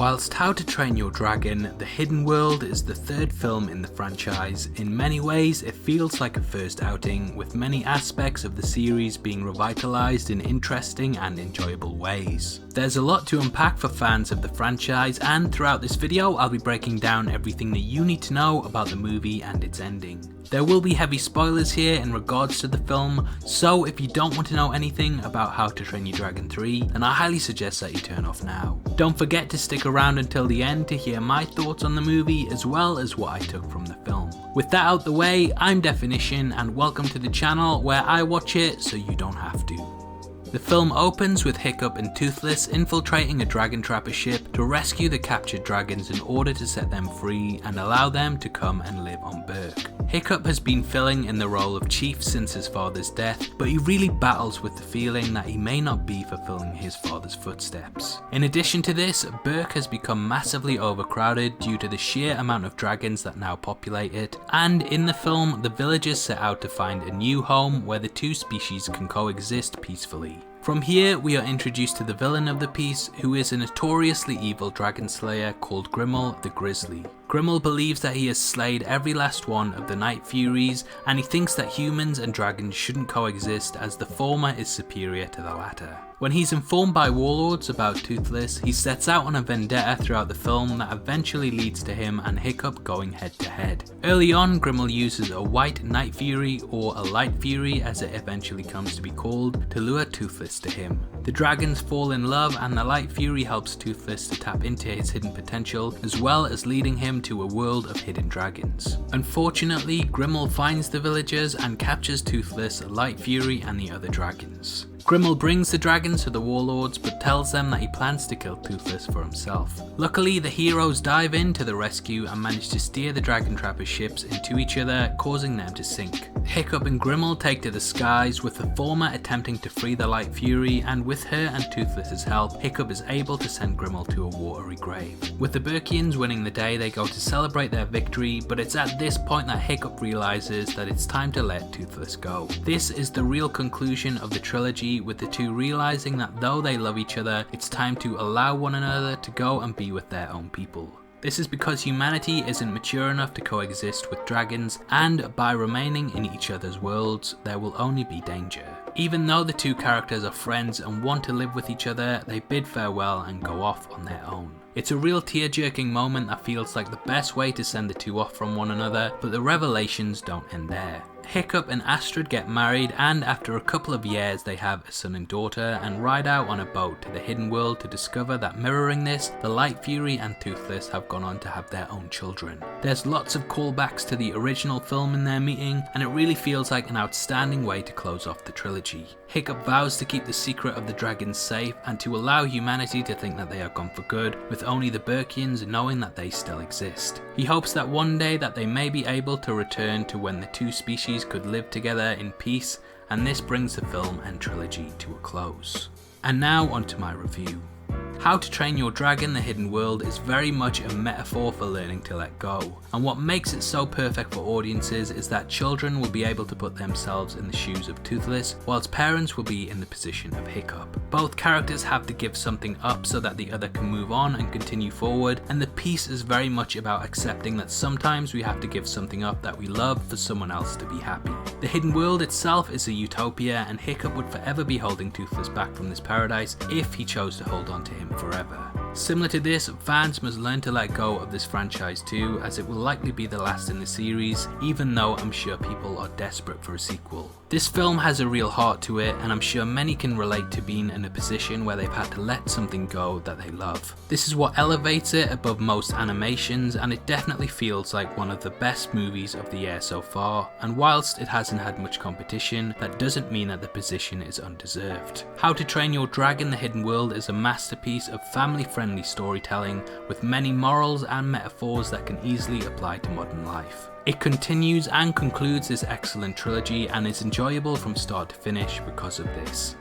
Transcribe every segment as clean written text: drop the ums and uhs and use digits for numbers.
Whilst How to Train Your Dragon: The Hidden World is the third film in the franchise, in many ways it feels like a first outing, with many aspects of the series being revitalized in interesting and enjoyable ways. There's a lot to unpack for fans of the franchise, and throughout this video I'll be breaking down everything that you need to know about the movie and its ending. There will be heavy spoilers here in regards to the film, so if you don't want to know anything about How to Train Your Dragon 3, then I highly suggest that you turn off now. Don't forget to stick around until the end to hear my thoughts on the movie as well as what I took from the film. With that out the way, I'm Definition and welcome to the channel where I watch it so you don't have to. The film opens with Hiccup and Toothless infiltrating a dragon trapper ship to rescue the captured dragons in order to set them free and allow them to come and live on Berk. Hiccup has been filling in the role of chief since his father's death, but he really battles with the feeling that he may not be fulfilling his father's footsteps. In addition to this, Berk has become massively overcrowded due to the sheer amount of dragons that now populate it, and in the film the villagers set out to find a new home where the two species can coexist peacefully. From here, we are introduced to the villain of the piece, who is a notoriously evil dragon slayer called Grimmel the Grizzly. Grimmel believes that he has slayed every last one of the Night Furies, and he thinks that humans and dragons shouldn't coexist as the former is superior to the latter. When he's informed by warlords about Toothless, he sets out on a vendetta throughout the film that eventually leads to him and Hiccup going head to head. Early on, Grimmel uses a white Night Fury, or a Light Fury as it eventually comes to be called, to lure Toothless to him. The dragons fall in love and the Light Fury helps Toothless to tap into his hidden potential, as well as leading him to a world of hidden dragons. Unfortunately, Grimmel finds the villagers and captures Toothless, Light Fury and the other dragons. Grimmel brings the dragons to the warlords but tells them that he plans to kill Toothless for himself. Luckily, the heroes dive in to the rescue and manage to steer the dragon trapper ships into each other, causing them to sink. Hiccup and Grimmel take to the skies, with the former attempting to free the Light Fury, and with her and Toothless's help, Hiccup is able to send Grimmel to a watery grave. With the Berkians winning the day, they go to celebrate their victory, but it's at this point that Hiccup realizes that it's time to let Toothless go. This is the real conclusion of the trilogy, with the two realizing that though they love each other, it's time to allow one another to go and be with their own people. This is because humanity isn't mature enough to coexist with dragons, and by remaining in each other's worlds, there will only be danger. Even though the two characters are friends and want to live with each other, they bid farewell and go off on their own. It's a real tear-jerking moment that feels like the best way to send the two off from one another, but the revelations don't end there. Hiccup and Astrid get married, and after a couple of years they have a son and daughter and ride out on a boat to the hidden world to discover that, mirroring this, the Light Fury and Toothless have gone on to have their own children. There's lots of callbacks to the original film in their meeting, and it really feels like an outstanding way to close off the trilogy. Hiccup vows to keep the secret of the dragons safe and to allow humanity to think that they are gone for good, with only the Berkians knowing that they still exist. He hopes that one day that they may be able to return to when the two species could live together in peace, and this brings the film and trilogy to a close. And now onto my review. How to Train Your Dragon: The Hidden World is very much a metaphor for learning to let go, and what makes it so perfect for audiences is that children will be able to put themselves in the shoes of Toothless, whilst parents will be in the position of Hiccup. Both characters have to give something up so that the other can move on and continue forward, and the piece is very much about accepting that sometimes we have to give something up that we love for someone else to be happy. The Hidden World itself is a utopia, and Hiccup would forever be holding Toothless back from this paradise if he chose to hold on to him forever. Similar to this, fans must learn to let go of this franchise too, as it will likely be the last in the series, even though I'm sure people are desperate for a sequel. This film has a real heart to it, and I'm sure many can relate to being in a position where they've had to let something go that they love. This is what elevates it above most animations, and it definitely feels like one of the best movies of the year so far, and whilst it hasn't had much competition, that doesn't mean that the position is undeserved. How to Train Your Dragon: The Hidden World is a masterpiece of family-friendly storytelling with many morals and metaphors that can easily apply to modern life. It continues and concludes this excellent trilogy and is enjoyable from start to finish because of this.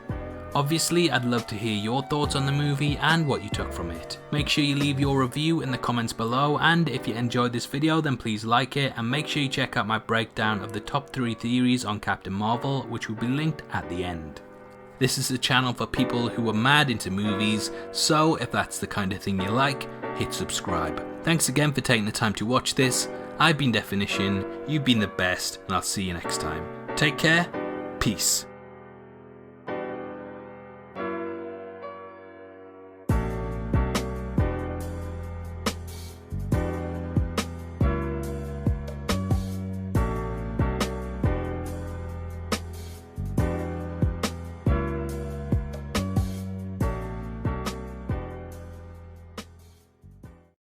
Obviously, I'd love to hear your thoughts on the movie and what you took from it. Make sure you leave your review in the comments below, and if you enjoyed this video then please like it, and make sure you check out my breakdown of the top 3 theories on Captain Marvel, which will be linked at the end. This is a channel for people who are mad into movies, so if that's the kind of thing you like, hit subscribe. Thanks again for taking the time to watch this. I've been Definition, you've been the best, and I'll see you next time. Take care, peace.